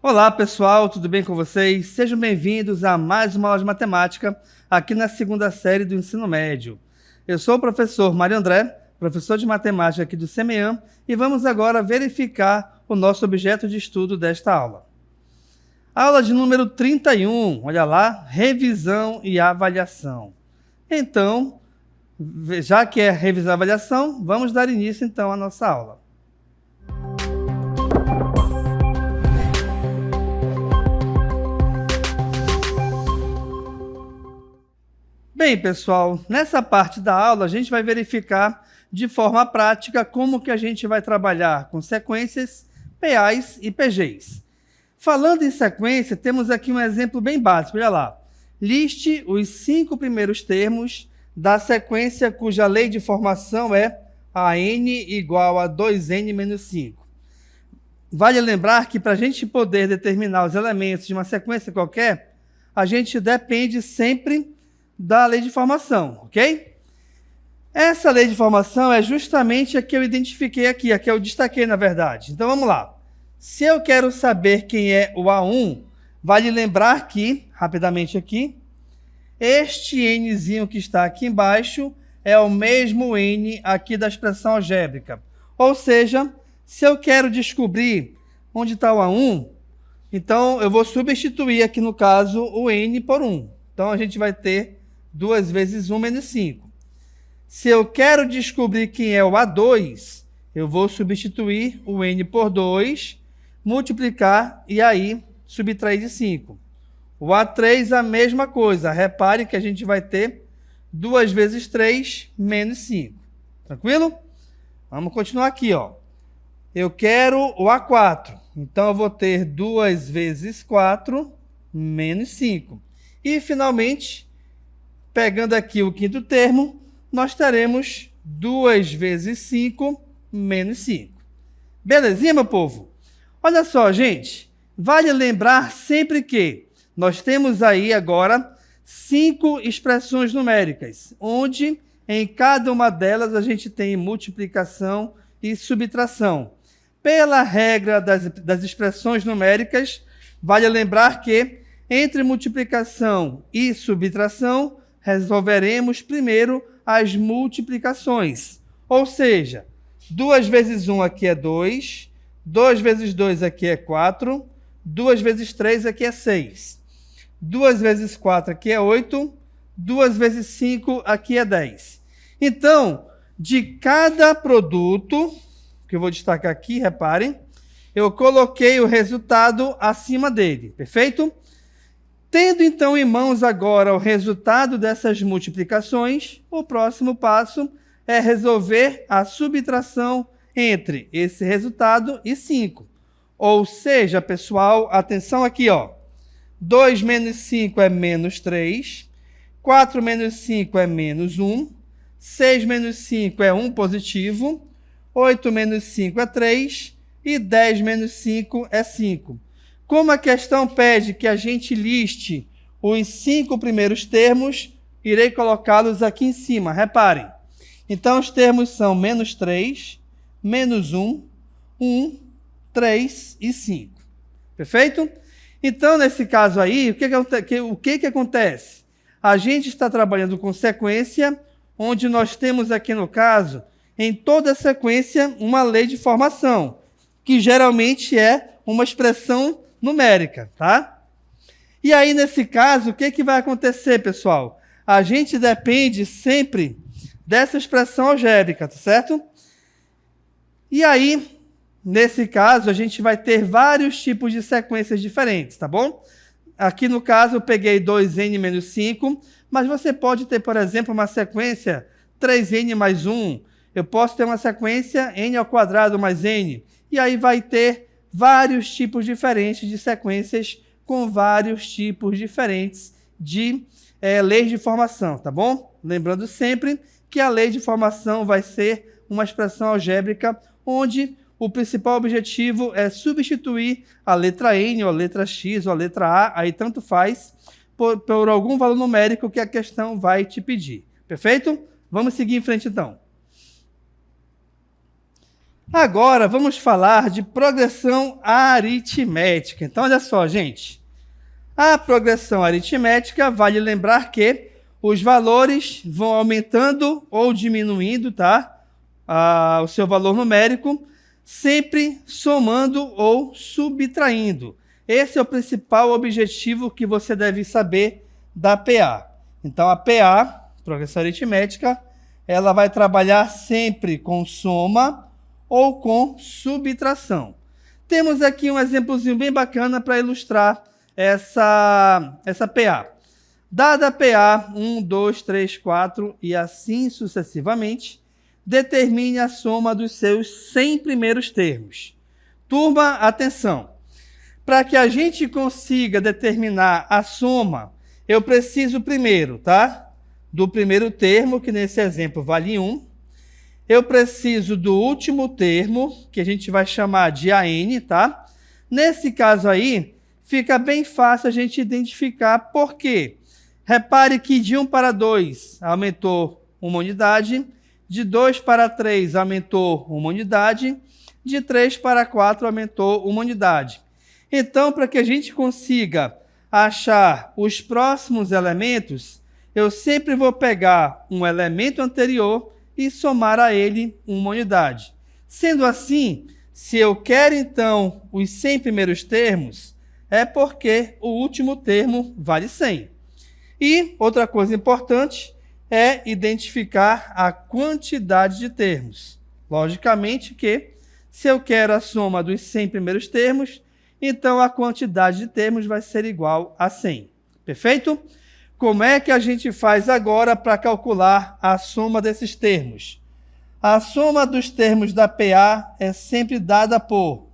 Olá pessoal, tudo bem com vocês? Sejam bem-vindos a mais uma aula de matemática aqui na segunda série do ensino médio. Eu sou o professor Mário André, professor de matemática aqui do CEMEAM, e vamos agora verificar o nosso objeto de estudo desta aula. Aula de número 31, olha lá, revisão e avaliação. Então, já que é revisão e avaliação, vamos dar início então à nossa aula. Bem, pessoal, nessa parte da aula a gente vai verificar de forma prática como que a gente vai trabalhar com sequências, PAs e PGs. Falando em sequência, temos aqui um exemplo bem básico, olha lá. Liste os 5 primeiros termos da sequência cuja lei de formação é a n igual a 2n menos 5. Vale lembrar que para a gente poder determinar os elementos de uma sequência qualquer, a gente depende sempre da lei de formação, ok? Essa lei de formação é justamente a que eu identifiquei aqui, a que eu destaquei na verdade. Então vamos lá. Se eu quero saber quem é o A1, vale lembrar que, rapidamente aqui, este nzinho que está aqui embaixo é o mesmo n aqui da expressão algébrica. Ou seja, se eu quero descobrir onde está o A1, então eu vou substituir aqui no caso o n por 1. Então a gente vai ter 2 vezes 1 menos 5. Se eu quero descobrir quem é o A2, eu vou substituir o n por 2, multiplicar e aí subtrair de 5. O A3 a mesma coisa. Repare que a gente vai ter 2 vezes 3 menos 5. Tranquilo? Vamos continuar aqui, ó. Eu quero o A4. Então eu vou ter 2 vezes 4 menos 5. E finalmente, pegando aqui o quinto termo, nós teremos 2 vezes 5 menos 5. Belezinha, meu povo? Olha só, gente, vale lembrar sempre que nós temos aí agora 5 expressões numéricas, onde em cada uma delas a gente tem multiplicação e subtração. Pela regra das expressões numéricas, vale lembrar que entre multiplicação e subtração, resolveremos primeiro as multiplicações. Ou seja, 2 vezes 1 aqui é 2, 2 vezes 2 aqui é 4, 2 vezes 3 aqui é 6, 2 vezes 4 aqui é 8, 2 vezes 5 aqui é 10. Então, de cada produto, que eu vou destacar aqui, reparem, eu coloquei o resultado acima dele, perfeito? Tendo então em mãos agora o resultado dessas multiplicações, o próximo passo é resolver a subtração entre esse resultado e 5. Ou seja, pessoal, atenção aqui, ó. 2 menos 5 é menos 3, 4 menos 5 é menos 1, 6 menos 5 é 1 positivo, 8 menos 5 é 3 e 10 menos 5 é 5. Como a questão pede que a gente liste os 5 primeiros termos, irei colocá-los aqui em cima. Reparem. Então, os termos são menos 3, menos 1, 1, 3 e 5. Perfeito? Então, nesse caso aí, o que acontece? A gente está trabalhando com sequência, onde nós temos aqui no caso, em toda sequência, uma lei de formação, que geralmente é uma expressão numérica, tá? E aí, nesse caso, o que vai acontecer, pessoal? A gente depende sempre dessa expressão algébrica, tá certo? E aí, nesse caso, a gente vai ter vários tipos de sequências diferentes, tá bom? Aqui, no caso, eu peguei 2n menos 5, mas você pode ter, por exemplo, uma sequência 3n mais 1, eu posso ter uma sequência n ao quadrado mais n, e aí vai ter vários tipos diferentes de sequências com vários tipos diferentes de leis de formação, tá bom? Lembrando sempre que a lei de formação vai ser uma expressão algébrica onde o principal objetivo é substituir a letra N, ou a letra X, ou a letra A, aí tanto faz, por algum valor numérico que a questão vai te pedir. Perfeito? Vamos seguir em frente então. Agora vamos falar de progressão aritmética. Então, olha só, gente. A progressão aritmética, vale lembrar que os valores vão aumentando ou diminuindo, tá? O seu valor numérico, sempre somando ou subtraindo. Esse é o principal objetivo que você deve saber da PA. Então, a PA, progressão aritmética, ela vai trabalhar sempre com soma ou com subtração. Temos aqui um exemplozinho bem bacana para ilustrar essa PA. Dada a PA 1, 2, 3, 4 e assim sucessivamente, determine a soma dos seus 100 primeiros termos. Turma, atenção! Para que a gente consiga determinar a soma, eu preciso primeiro, tá? Do primeiro termo, que nesse exemplo vale 1. Eu preciso do último termo, que a gente vai chamar de AN, tá? Nesse caso aí, fica bem fácil a gente identificar por quê. Repare que de 1 para 2 aumentou uma unidade, de 2 para 3 aumentou uma unidade, de 3 para 4 aumentou uma unidade. Então, para que a gente consiga achar os próximos elementos, eu sempre vou pegar um elemento anterior e somar a ele uma unidade. Sendo assim, se eu quero então os 100 primeiros termos, é porque o último termo vale 100. E outra coisa importante é identificar a quantidade de termos. Logicamente que, se eu quero a soma dos 100 primeiros termos, então a quantidade de termos vai ser igual a 100. Perfeito? Como é que a gente faz agora para calcular a soma desses termos? A soma dos termos da PA é sempre dada por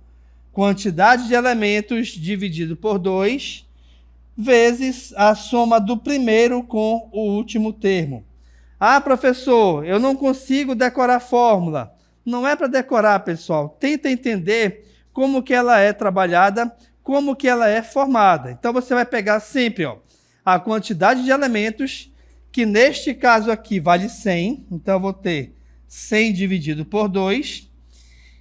quantidade de elementos dividido por 2, vezes a soma do primeiro com o último termo. Ah, professor, eu não consigo decorar a fórmula. Não é para decorar, pessoal. Tenta entender como que ela é trabalhada, como que ela é formada. Então, você vai pegar sempre a quantidade de elementos, que neste caso aqui vale 100. Então, eu vou ter 100 dividido por 2.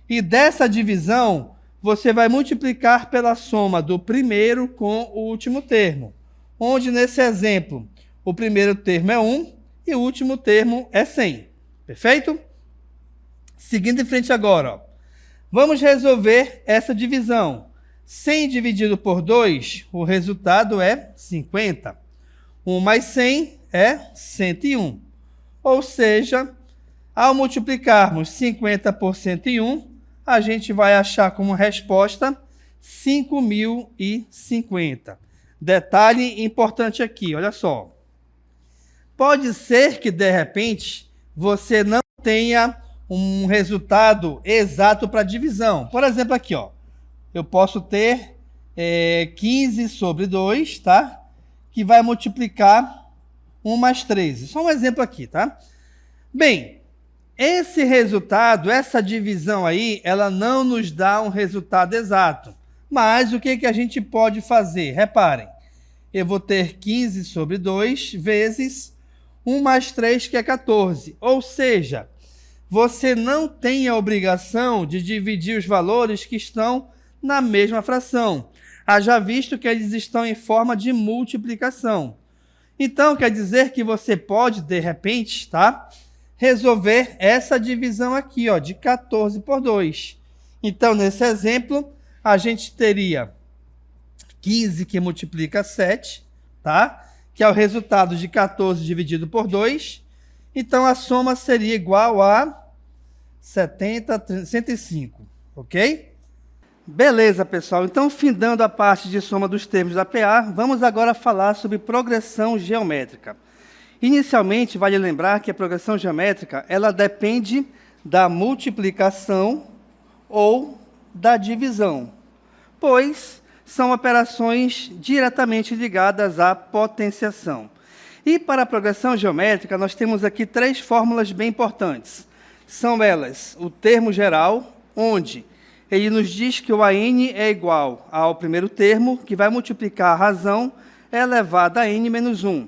E dessa divisão, você vai multiplicar pela soma do primeiro com o último termo. Onde, nesse exemplo, o primeiro termo é 1 e o último termo é 100. Perfeito? Seguindo em frente agora, vamos resolver essa divisão. 100 dividido por 2, o resultado é 50. 1 mais 100 é 101. Ou seja, ao multiplicarmos 50 por 101, a gente vai achar como resposta 5.050. Detalhe importante aqui, olha só. Pode ser que, de repente, você não tenha um resultado exato para divisão. Por exemplo, aqui, eu posso ter 15 sobre 2, tá? Que vai multiplicar 1 mais 13. Só um exemplo aqui, tá? Bem, esse resultado, essa divisão aí, ela não nos dá um resultado exato. Mas o que a gente pode fazer? Reparem, eu vou ter 15 sobre 2 vezes 1 mais 3, que é 14. Ou seja, você não tem a obrigação de dividir os valores que estão na mesma fração. Haja visto que eles estão em forma de multiplicação. Então, quer dizer que você pode, de repente, tá, resolver essa divisão aqui, de 14 por 2. Então, nesse exemplo, a gente teria 15 que multiplica 7, tá? Que é o resultado de 14 dividido por 2. Então, a soma seria igual a 105, ok? Beleza, pessoal. Então, findando a parte de soma dos termos da PA, vamos agora falar sobre progressão geométrica. Inicialmente, vale lembrar que a progressão geométrica, ela depende da multiplicação ou da divisão, pois são operações diretamente ligadas à potenciação. E para a progressão geométrica, nós temos aqui 3 fórmulas bem importantes. São elas o termo geral, onde ele nos diz que o AN é igual ao primeiro termo, que vai multiplicar a razão elevada a n menos 1.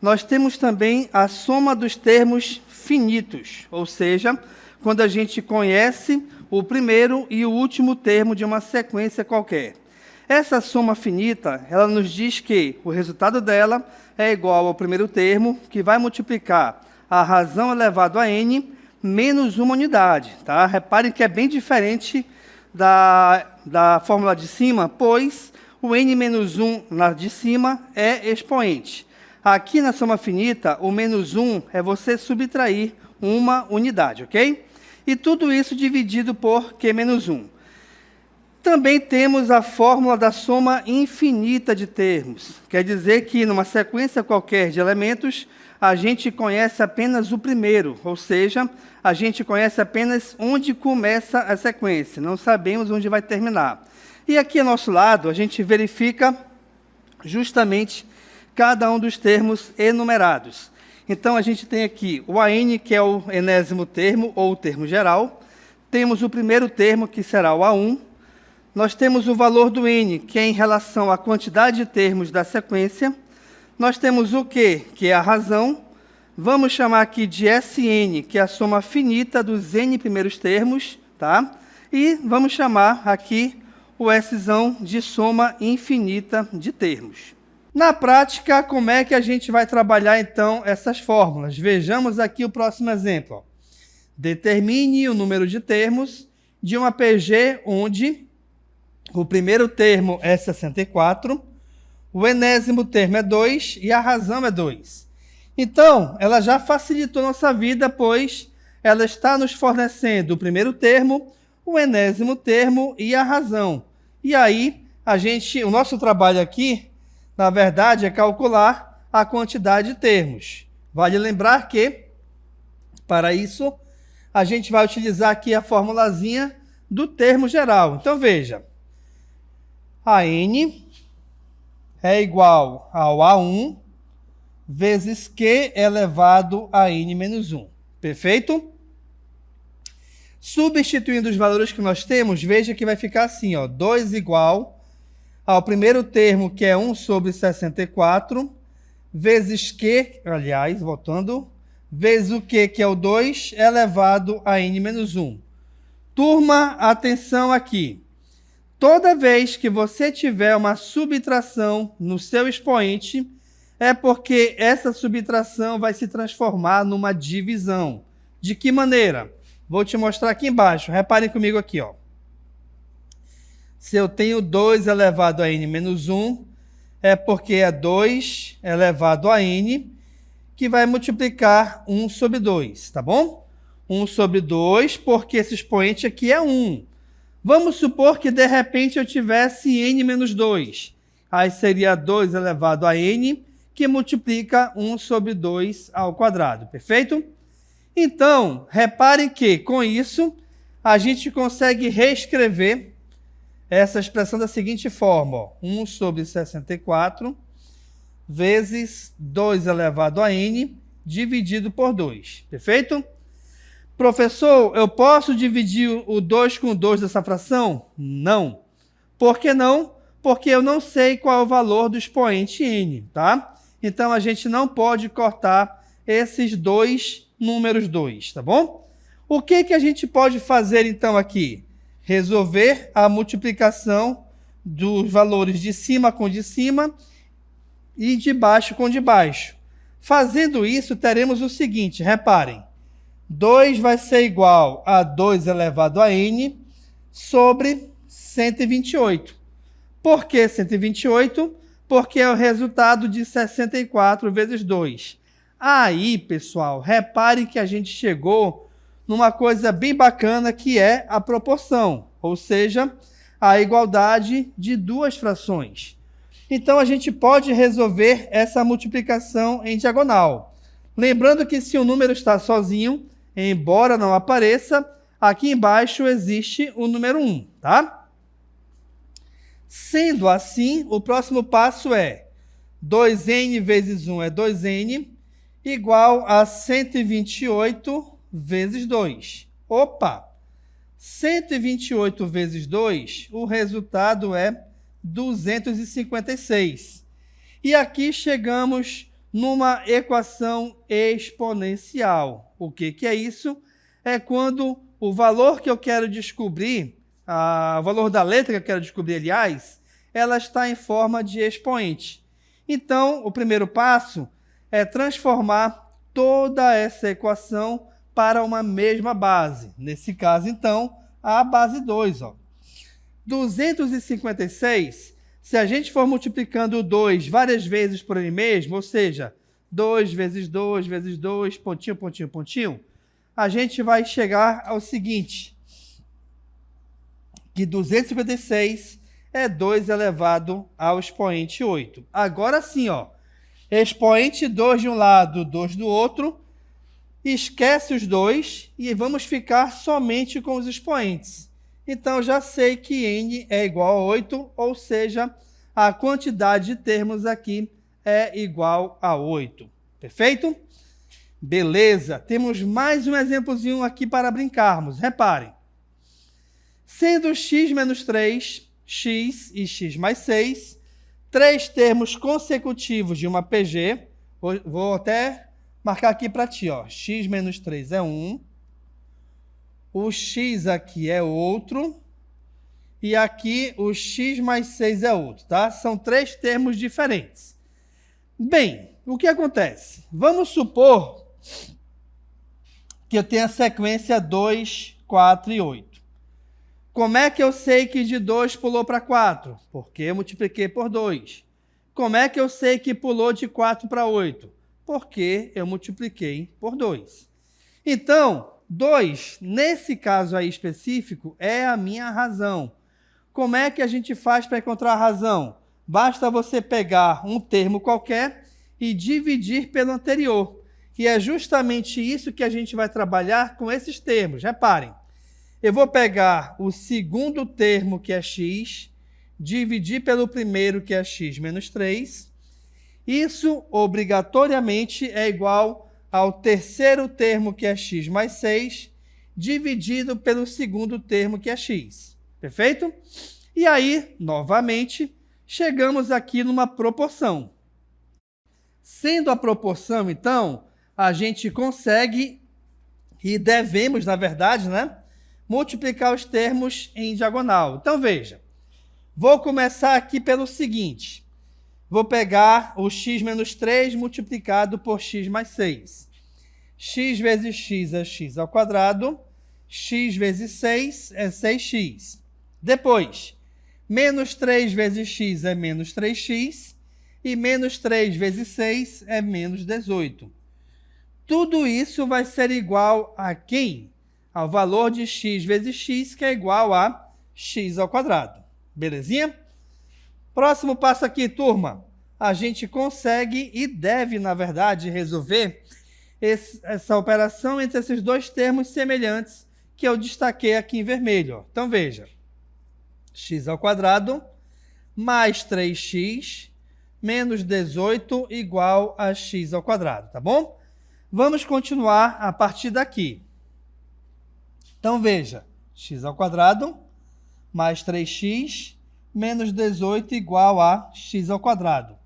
Nós temos também a soma dos termos finitos, ou seja, quando a gente conhece o primeiro e o último termo de uma sequência qualquer. Essa soma finita, ela nos diz que o resultado dela é igual ao primeiro termo, que vai multiplicar a razão elevado a n menos uma unidade. Tá? Reparem que é bem diferente da fórmula de cima, pois o n menos 1 na de cima é expoente. Aqui na soma finita, o menos 1 é você subtrair uma unidade, ok? E tudo isso dividido por Q menos 1. Também temos a fórmula da soma infinita de termos. Quer dizer que, numa sequência qualquer de elementos, a gente conhece apenas o primeiro, ou seja, a gente conhece apenas onde começa a sequência, não sabemos onde vai terminar. E aqui ao nosso lado, a gente verifica justamente cada um dos termos enumerados. Então, a gente tem aqui o AN, que é o enésimo termo, ou o termo geral. Temos o primeiro termo, que será o A1. Nós temos o valor do N, que é em relação à quantidade de termos da sequência. Nós temos o Q, que é a razão. Vamos chamar aqui de SN, que é a soma finita dos N primeiros termos. Tá? E vamos chamar aqui o Szão de soma infinita de termos. Na prática, como é que a gente vai trabalhar, então, essas fórmulas? Vejamos aqui o próximo exemplo. Determine o número de termos de uma PG onde o primeiro termo é 64, o enésimo termo é 2 e a razão é 2. Então, ela já facilitou nossa vida, pois ela está nos fornecendo o primeiro termo, o enésimo termo e a razão. E aí, o nosso trabalho aqui, na verdade, é calcular a quantidade de termos. Vale lembrar que, para isso, a gente vai utilizar aqui a formulazinha do termo geral. Então, veja. A n é igual ao A1 vezes Q elevado a n menos 1. Perfeito? Substituindo os valores que nós temos, veja que vai ficar assim, ó, 2 igual ao primeiro termo, que é 1 sobre 64, vezes Q, aliás, voltando, vezes o Q, que é o 2, elevado a n menos 1. Turma, atenção aqui. Toda vez que você tiver uma subtração no seu expoente, é porque essa subtração vai se transformar numa divisão. De que maneira? Vou te mostrar aqui embaixo. Reparem comigo aqui, ó. Se eu tenho 2 elevado a n menos 1, é porque é 2 elevado a n, que vai multiplicar 1 sobre 2, tá bom? 1 sobre 2, porque esse expoente aqui é 1. Vamos supor que, de repente, eu tivesse n menos 2. Aí seria 2 elevado a n, que multiplica 1 sobre 2 ao quadrado, perfeito? Então, reparem que, com isso, a gente consegue reescrever essa expressão da seguinte forma, ó, 1 sobre 64 vezes 2 elevado a n dividido por 2, perfeito? Professor, eu posso dividir o 2 com 2 dessa fração? Não. Por que não? Porque eu não sei qual é o valor do expoente n, tá? Então, a gente não pode cortar esses dois números 2, tá bom? O que a gente pode fazer, então, aqui? Resolver a multiplicação dos valores de cima com de cima e de baixo com de baixo. Fazendo isso, teremos o seguinte, reparem. 2 vai ser igual a 2 elevado a n sobre 128. Por que 128? Porque é o resultado de 64 vezes 2. Aí, pessoal, reparem que a gente chegou numa coisa bem bacana que é a proporção, ou seja, a igualdade de duas frações. Então, a gente pode resolver essa multiplicação em diagonal. Lembrando que se o número está sozinho, embora não apareça, aqui embaixo existe o número 1, tá? Sendo assim, o próximo passo é 2n vezes 1 é 2n, igual a 128 vezes 2. Opa! 128 vezes 2, o resultado é 256. E aqui chegamos numa equação exponencial. O que é isso? É quando o valor que eu quero descobrir, o valor da letra que eu quero descobrir, aliás, ela está em forma de expoente. Então, o primeiro passo é transformar toda essa equação para uma mesma base. Nesse caso, então, a base 2. 256, se a gente for multiplicando o 2 várias vezes por ele mesmo, ou seja, 2 vezes 2 vezes 2, pontinho, pontinho, pontinho, a gente vai chegar ao seguinte, que 256 é 2 elevado ao expoente 8. Agora sim, expoente 2 de um lado, 2 do outro, esquece os dois e vamos ficar somente com os expoentes. Então, já sei que n é igual a 8, ou seja, a quantidade de termos aqui é igual a 8. Perfeito? Beleza. Temos mais um exemplozinho aqui para brincarmos. Reparem. Sendo x menos 3, x e x mais 6, três termos consecutivos de uma PG, vou até marcar aqui para ti, x menos 3 é 1, o x aqui é outro, e aqui o x mais 6 é outro, tá? São três termos diferentes. Bem, o que acontece? Vamos supor que eu tenho a sequência 2, 4 e 8. Como é que eu sei que de 2 pulou para 4? Porque eu multipliquei por 2. Como é que eu sei que pulou de 4 para 8? Porque eu multipliquei por 2. Então, 2, nesse caso aí específico, é a minha razão. Como é que a gente faz para encontrar a razão? Basta você pegar um termo qualquer e dividir pelo anterior. E é justamente isso que a gente vai trabalhar com esses termos. Reparem, eu vou pegar o segundo termo, que é x, dividir pelo primeiro, que é x menos 3. Isso, obrigatoriamente, é igual ao terceiro termo, que é x mais 6, dividido pelo segundo termo, que é x. Perfeito? E aí, novamente, chegamos aqui numa proporção. Sendo a proporção, então, a gente consegue, e devemos, na verdade, multiplicar os termos em diagonal. Então, veja, vou começar aqui pelo seguinte. Vou pegar o x menos 3 multiplicado por x mais 6. X vezes x é x ao quadrado. X vezes 6 é 6x. Depois, menos 3 vezes x é menos 3x. E menos 3 vezes 6 é menos 18. Tudo isso vai ser igual a quem? Ao valor de x vezes x, que é igual a x ao quadrado. Belezinha? Próximo passo aqui, turma. A gente consegue e deve, na verdade, resolver essa operação entre esses dois termos semelhantes que eu destaquei aqui em vermelho. Então, veja. X ao quadrado mais 3x menos 18 igual a x ao quadrado, tá bom? Vamos continuar a partir daqui. Então, veja. X ao quadrado mais 3x menos 18 igual a x ao quadrado.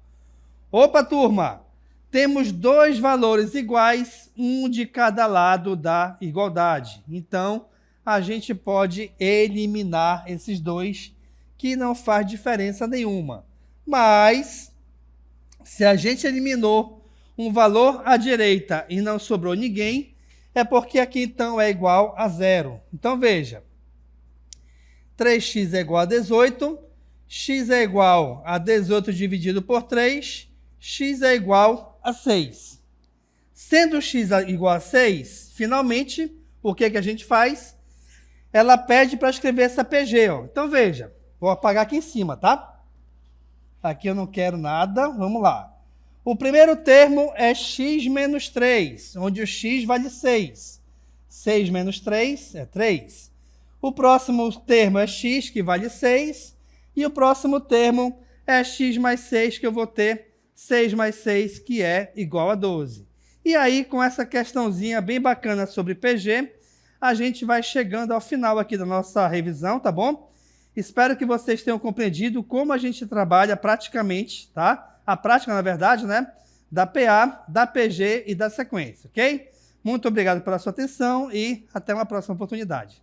Opa, turma! Temos dois valores iguais, um de cada lado da igualdade. Então, a gente pode eliminar esses dois, que não faz diferença nenhuma. Mas, se a gente eliminou um valor à direita e não sobrou ninguém, é porque aqui, então, é igual a zero. Então, veja. 3x é igual a 18, x é igual a 18 dividido por 3, x é igual a 6. Sendo x igual a 6, finalmente, o que a gente faz? Ela pede para escrever essa PG. Então, veja, vou apagar aqui em cima, tá? Aqui eu não quero nada, vamos lá. O primeiro termo é x menos 3, onde o x vale 6. 6 menos 3 é 3. O próximo termo é x, que vale 6. E o próximo termo é x mais 6, que eu vou ter 6 mais 6, que é igual a 12. E aí, com essa questãozinha bem bacana sobre PG, a gente vai chegando ao final aqui da nossa revisão, tá bom? Espero que vocês tenham compreendido como a gente trabalha praticamente, tá? A prática, na verdade, da PA, da PG e da sequência, ok? Muito obrigado pela sua atenção e até uma próxima oportunidade.